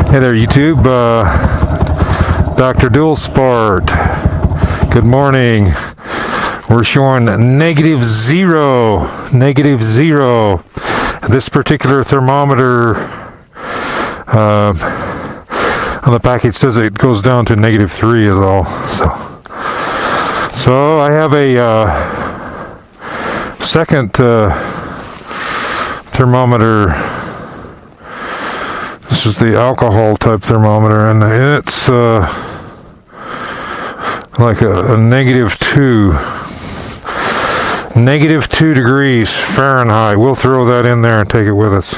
Hey there, YouTube. Dr. Dual Sport. Good morning. We're showing negative zero. This particular thermometer on the package says it goes down to -3 is all. So I have a second thermometer. This is the alcohol type thermometer, and it's like a -2 degrees Fahrenheit. We'll throw that in there and take it with us.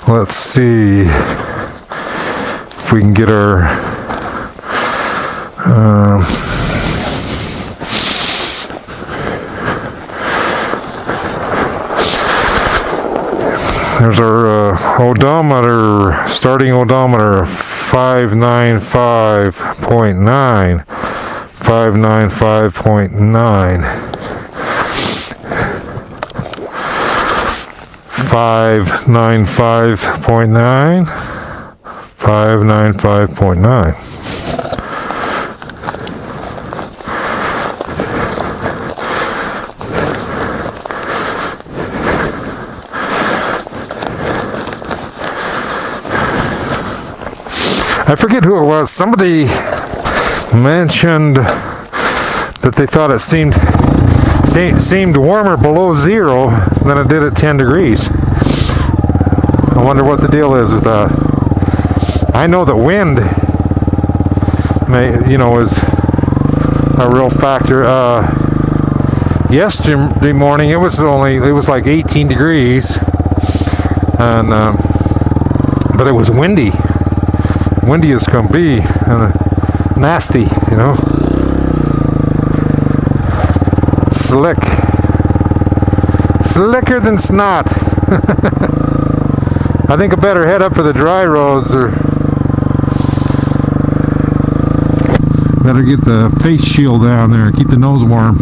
Let's see if we can get our there's our odometer, starting odometer, 595.9. 595.9. 595.9. 595.9. I forget who it was. Somebody mentioned that they thought it seemed warmer below zero than it did at 10 degrees. I wonder what the deal is with that. I know that wind is a real factor. Yesterday morning it was like 18 degrees, and but it was windy as can be, and nasty, slicker than snot. I think I better head up for the dry roads, or better get the face shield down there and keep the nose warm.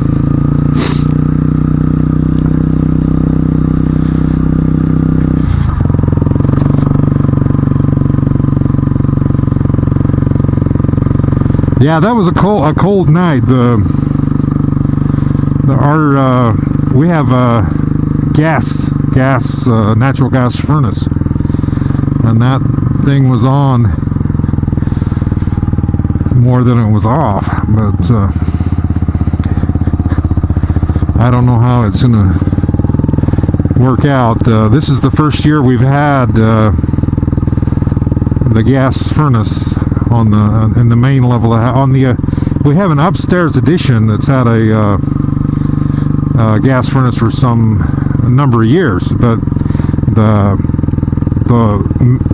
Yeah, that was a cold night. We have a natural gas furnace, and that thing was on more than it was off. But I don't know how it's gonna work out. This is the first year we've had the gas furnace in the main level. We have an upstairs addition that's had a gas furnace for a number of years, but the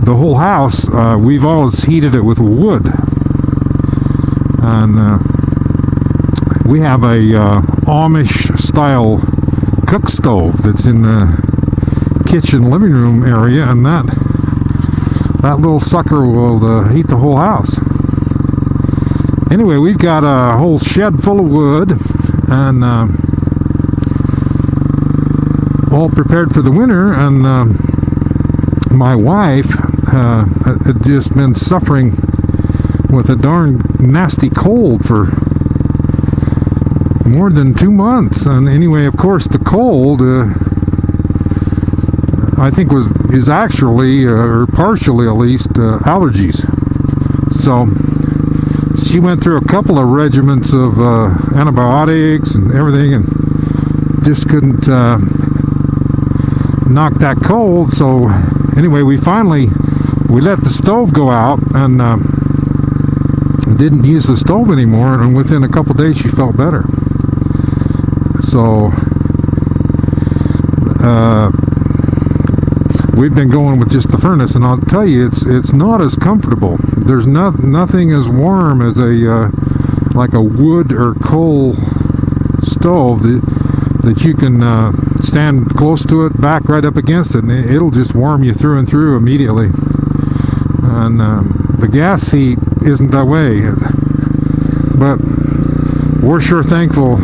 whole house, we've always heated it with wood, and we have a Amish style cook stove that's in the kitchen living room area, and that little sucker will heat the whole house. Anyway, we've got a whole shed full of wood, and all prepared for the winter. And my wife had just been suffering with a darn nasty cold for more than 2 months. And anyway, of course, the cold I think is actually, or partially at least, allergies. So she went through a couple of regimens of antibiotics and everything, and just couldn't knock that cold. So anyway, we let the stove go out, and didn't use the stove anymore, and within a couple days she felt better. So we've been going with just the furnace, and I'll tell you, it's not as comfortable. There's nothing as warm as like a wood or coal stove that you can stand close to it, back right up against it, and it'll just warm you through and through immediately. And the gas heat isn't that way, but we're sure thankful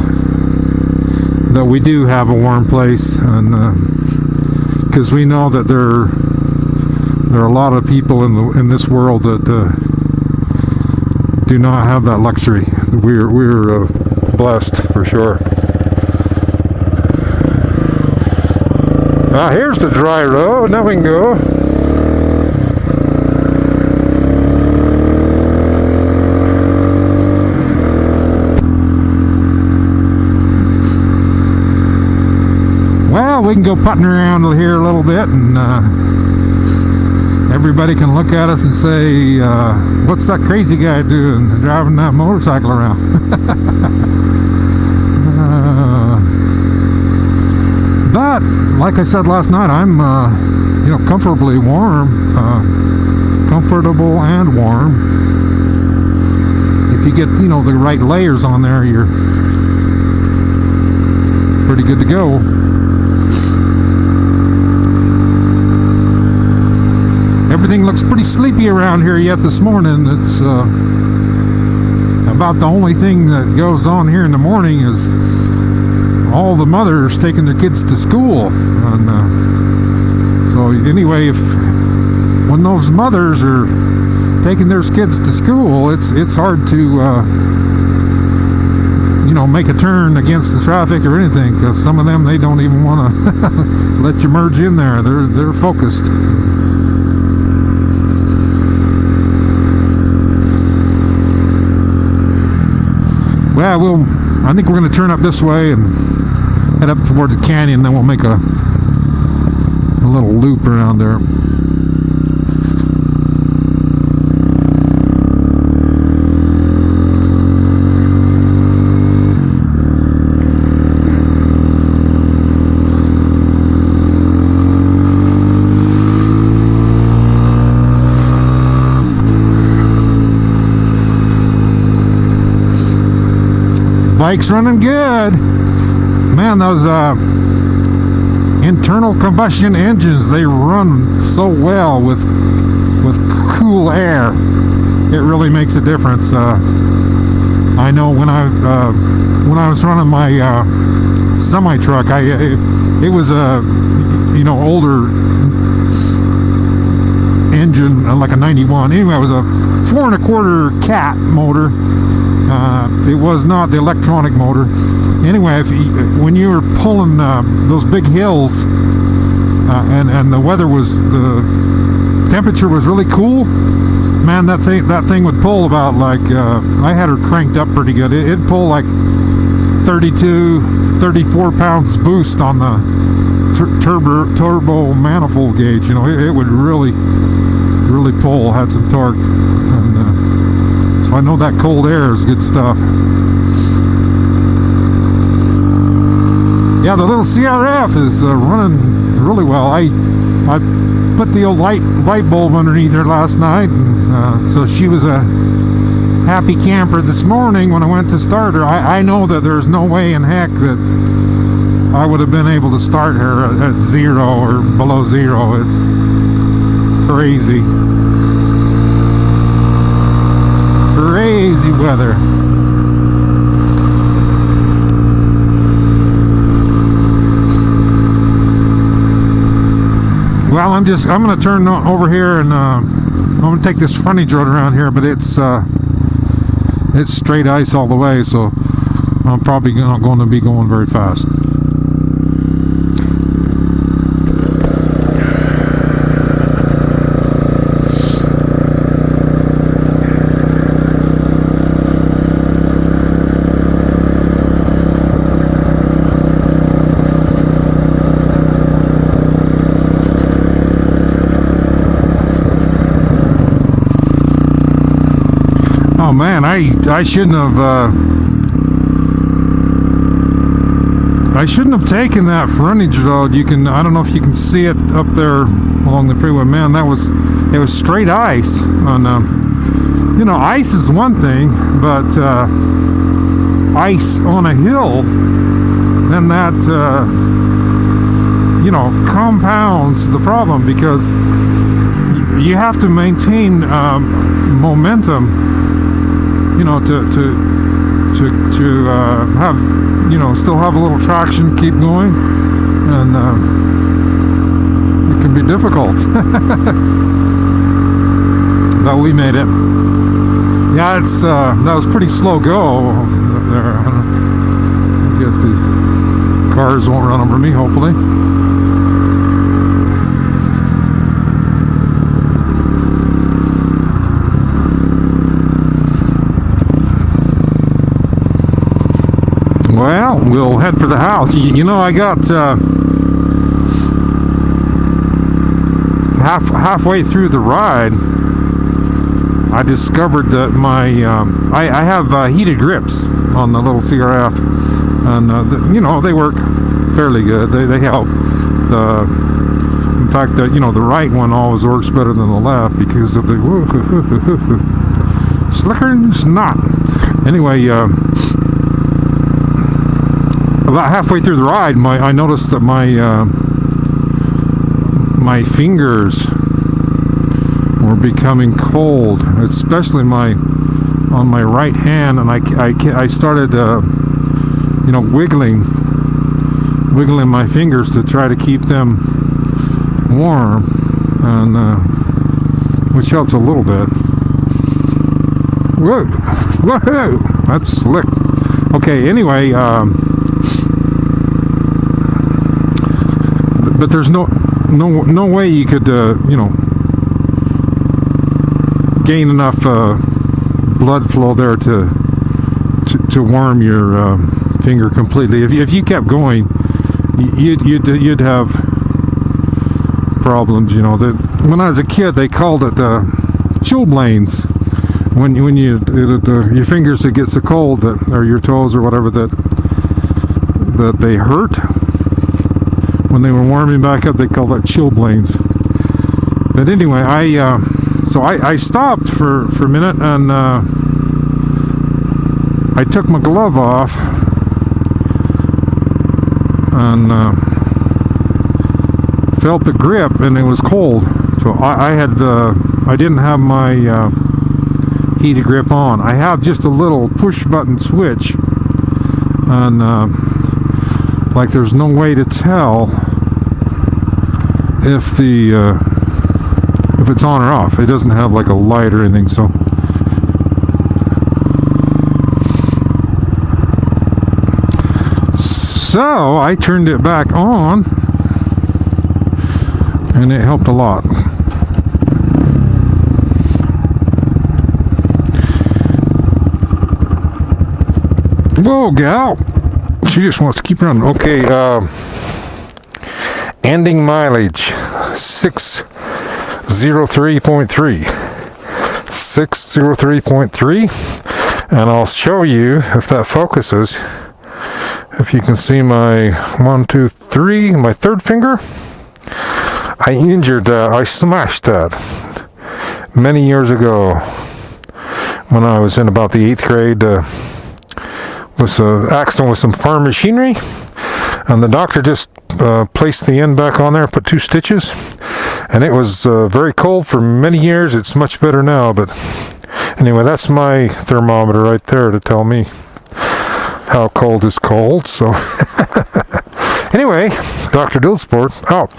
that we do have a warm place, and because we know that there are a lot of people in this world that do not have that luxury. We're blessed for sure. Here's the dry road. Now we can go. Well, we can go putting around here a little bit, and everybody can look at us and say, what's that crazy guy doing, driving that motorcycle around? But like I said last night, I'm comfortably warm, comfortable and warm. If you get the right layers on there, you're pretty good to go. Everything looks pretty sleepy around here yet this morning. It's about the only thing that goes on here in the morning is all the mothers taking their kids to school. And so anyway, when those mothers are taking their kids to school, it's hard to make a turn against the traffic or anything, because some of them, they don't even want to let you merge in there. They're focused. Well, I think we're going to turn up this way and head up towards the canyon, then we'll make a little loop around there. Bike's running good. Man, those internal combustion engines, they run so well with cool air. It really makes a difference. I know when I was running my semi truck, it was a older engine, like a 91. Anyway, it was a 4 1/4 cat motor. It was not the electronic motor. Anyway, when you were pulling those big hills, and the temperature was really cool, man, that thing would pull about like I had her cranked up pretty good. It'd pull like 32, 34 pounds boost on the turbo manifold gauge. It would really pull, had some torque, and so I know that cold air is good stuff. Yeah, the little CRF is running really well. I put the old light bulb underneath her last night, and so she was a happy camper this morning when I went to start her. I know that there's no way in heck that I would have been able to start her at 0 or below 0. It's crazy. Crazy weather. Well, I'm going to turn over here, and I'm going to take this frontage road around here, but it's straight ice all the way, so I'm probably not going to be going very fast. Oh man, I shouldn't have taken that frontage road. I don't know if you can see it up there along the freeway. Man, it was straight ice. And ice is one thing, but ice on a hill, then that compounds the problem, because you have to maintain momentum, to to have, still have a little traction, keep going, and it can be difficult. But we made it. Yeah, it's that was pretty slow go there. I guess these cars won't run over me, hopefully. Well, we'll head for the house. I got halfway through the ride, I discovered that my I have heated grips on the little CRF, and they work fairly good. They help. In fact, the right one always works better than the left because of the slicker than snot. Anyway. About halfway through the ride, I noticed that my fingers were becoming cold, especially on my right hand, and I started wiggling my fingers to try to keep them warm, and which helps a little bit. Whoa, that's slick. Okay, anyway. But there's no way you could gain enough blood flow there to warm your finger completely. If you kept going, you'd have problems. When I was a kid, they called it chilblains. When your fingers would get so cold or your toes or whatever that they hurt. When they were warming back up, they called that chilblains. But anyway, I stopped for a minute, and I took my glove off and felt the grip, and it was cold. So I didn't have my heated grip on. I have just a little push button switch, and like there's no way to tell if it's on or off. It doesn't have like a light or anything, so I turned it back on, and it helped a lot. Whoa, gal! She just wants to keep running. Okay, ending mileage 603.3. 603.3, and I'll show you if that focuses. If you can see my 1, 2, 3, my third finger. I smashed that many years ago when I was in about the 8th grade. Was an accident with some farm machinery, and the doctor just placed the end back on there, put 2 stitches, and it was very cold for many years. It's much better now, but anyway, that's my thermometer right there to tell me how cold is cold. So anyway, Dr. Dildsport out.